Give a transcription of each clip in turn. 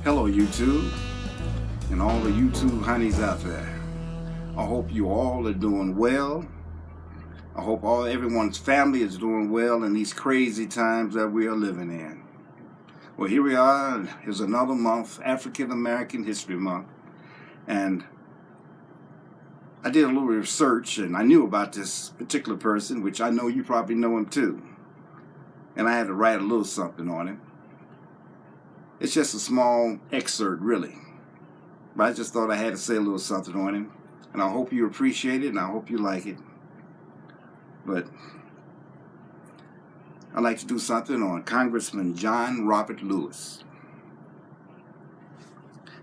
Hello YouTube and all the YouTube honeys out there. I hope you all are doing well. I hope everyone's family is doing well in these crazy times that we are living in. Well, here we are. Here's another month, African American History Month. And I did a little research and I knew about this particular person, which I know you probably know him too. And I had to write a little something on him. It's just a small excerpt, really. But I just thought I had to say a little something on him. And I hope you appreciate it and I hope you like it. But I'd like to do something on Congressman John Robert Lewis.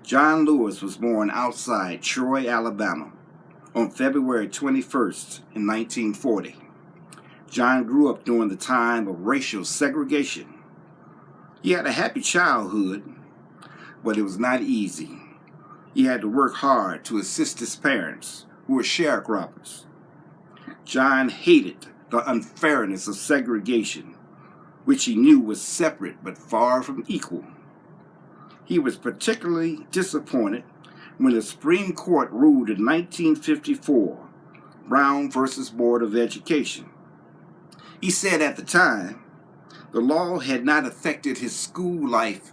John Lewis was born outside Troy, Alabama on February 21st in 1940. John grew up during the time of racial segregation. He had a happy childhood, but it was not easy. He had to work hard to assist his parents, who were sharecroppers. John hated the unfairness of segregation, which he knew was separate but far from equal. He was particularly disappointed when the Supreme Court ruled in 1954, Brown versus Board of Education. He said at the time, the law had not affected his school life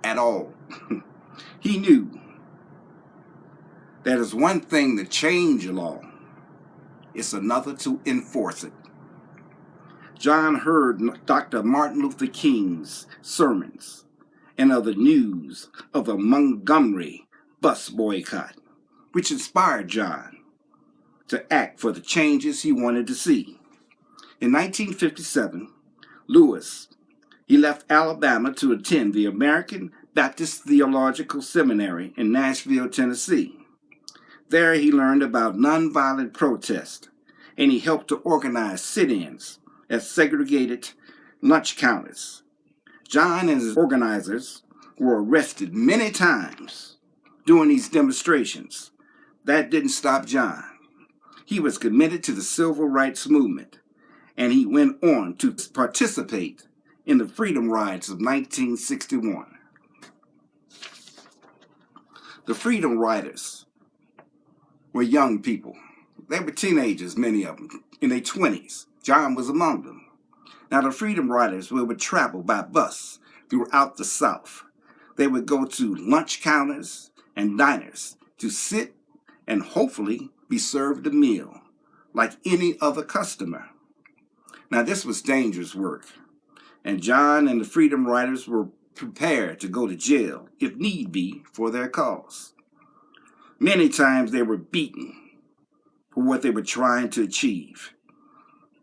at all. He knew that it's one thing to change a law, it's another to enforce it. John heard Dr. Martin Luther King's sermons and of the news of the Montgomery bus boycott, which inspired John to act for the changes he wanted to see. In 1957, Lewis, he left Alabama to attend the American Baptist Theological Seminary in Nashville, Tennessee. There he learned about nonviolent protest, and he helped to organize sit-ins at segregated lunch counters. John and his organizers were arrested many times during these demonstrations. That didn't stop John. He was committed to the civil rights movement, and he went on to participate in the Freedom Rides of 1961. The Freedom Riders were young people. They were teenagers, many of them, in their 20s. John was among them. Now, the Freedom Riders would travel by bus throughout the South. They would go to lunch counters and diners to sit and hopefully be served a meal like any other customer. Now, this was dangerous work, and John and the Freedom Riders were prepared to go to jail, if need be, for their cause. Many times they were beaten for what they were trying to achieve,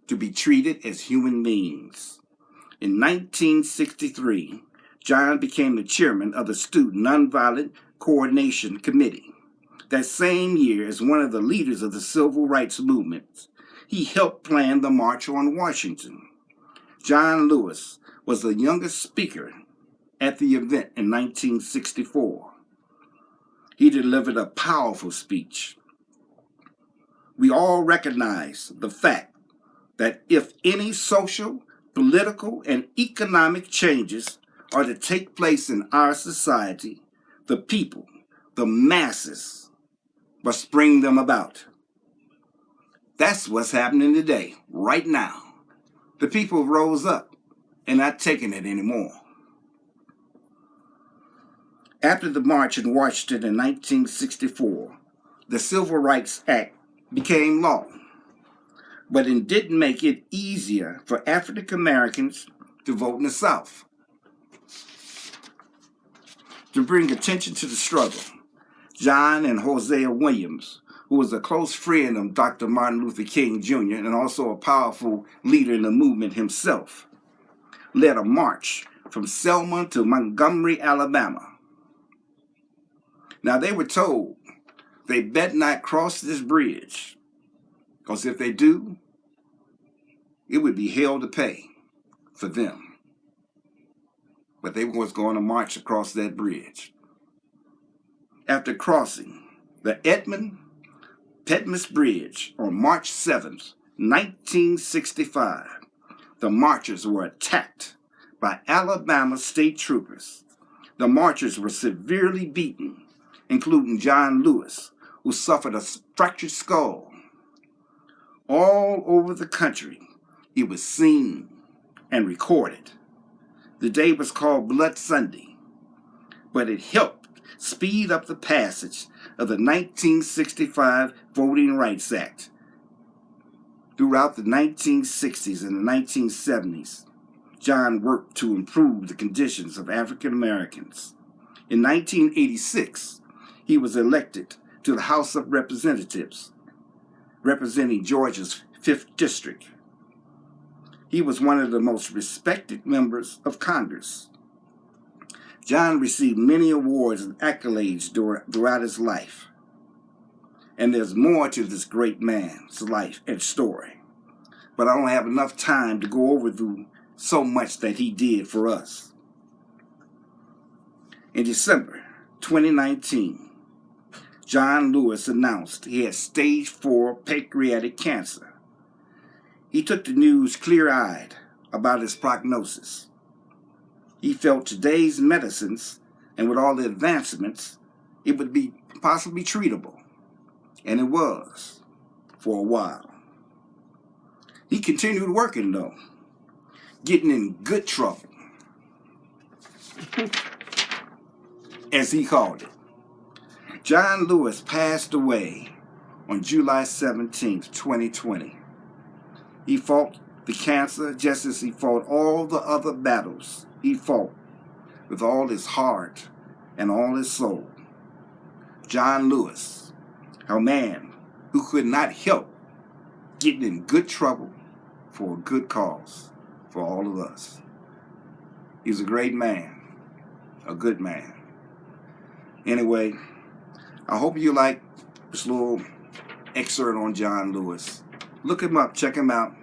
to be treated as human beings. In 1963, John became the chairman of the Student Nonviolent Coordination Committee. That same year, as one of the leaders of the Civil Rights Movement, he helped plan the March on Washington. John Lewis was the youngest speaker at the event in 1964. He delivered a powerful speech. We all recognize the fact that if any social, political, and economic changes are to take place in our society, the people, the masses, must bring them about. That's what's happening today, right now. The people rose up and not taking it anymore. After the march in Washington in 1964, the Civil Rights Act became law, but it didn't make it easier for African Americans to vote in the South. To bring attention to the struggle, John and Hosea Williams, who was a close friend of Dr. Martin Luther King Jr. and also a powerful leader in the movement himself, led a march from Selma to Montgomery, Alabama. Now, they were told they better not cross this bridge, because if they do, it would be hell to pay for them. But they was going to march across that bridge. After crossing the Edmund Pettus Bridge on March 7th, 1965, the marchers were attacked by Alabama state troopers. The marchers were severely beaten, including John Lewis, who suffered a fractured skull. All over the country, it was seen and recorded. The day was called Blood Sunday, but it helped speed up the passage of the 1965 Voting Rights Act. Throughout the 1960s and the 1970s, John worked to improve the conditions of African Americans. In 1986, he was elected to the House of Representatives, representing Georgia's 5th District. He was one of the most respected members of Congress. John received many awards and accolades throughout his life. And there's more to this great man's life and story. But I don't have enough time to go over through so much that he did for us. In December 2019, John Lewis announced he had stage 4 pancreatic cancer. He took the news clear-eyed about his prognosis. He felt today's medicines, and with all the advancements, it would be possibly treatable. And it was, for a while. He continued working, though, getting in good trouble, as he called it. John Lewis passed away on July 17th, 2020. He fought the cancer just as he fought all the other battles he fought with all his heart and all his soul. John Lewis, a man who could not help getting in good trouble for a good cause for all of us. He was a great man, a good man. Anyway, I hope you like this little excerpt on John Lewis. Look him up, check him out.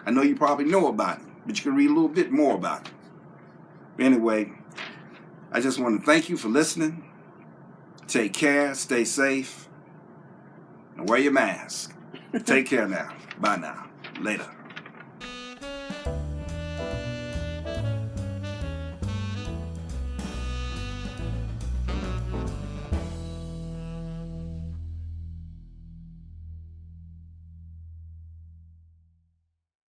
I know you probably know about him, but you can read a little bit more about him. Anyway, I just want to thank you for listening. Take care, stay safe, and wear your mask. Take care now. Bye now. Later.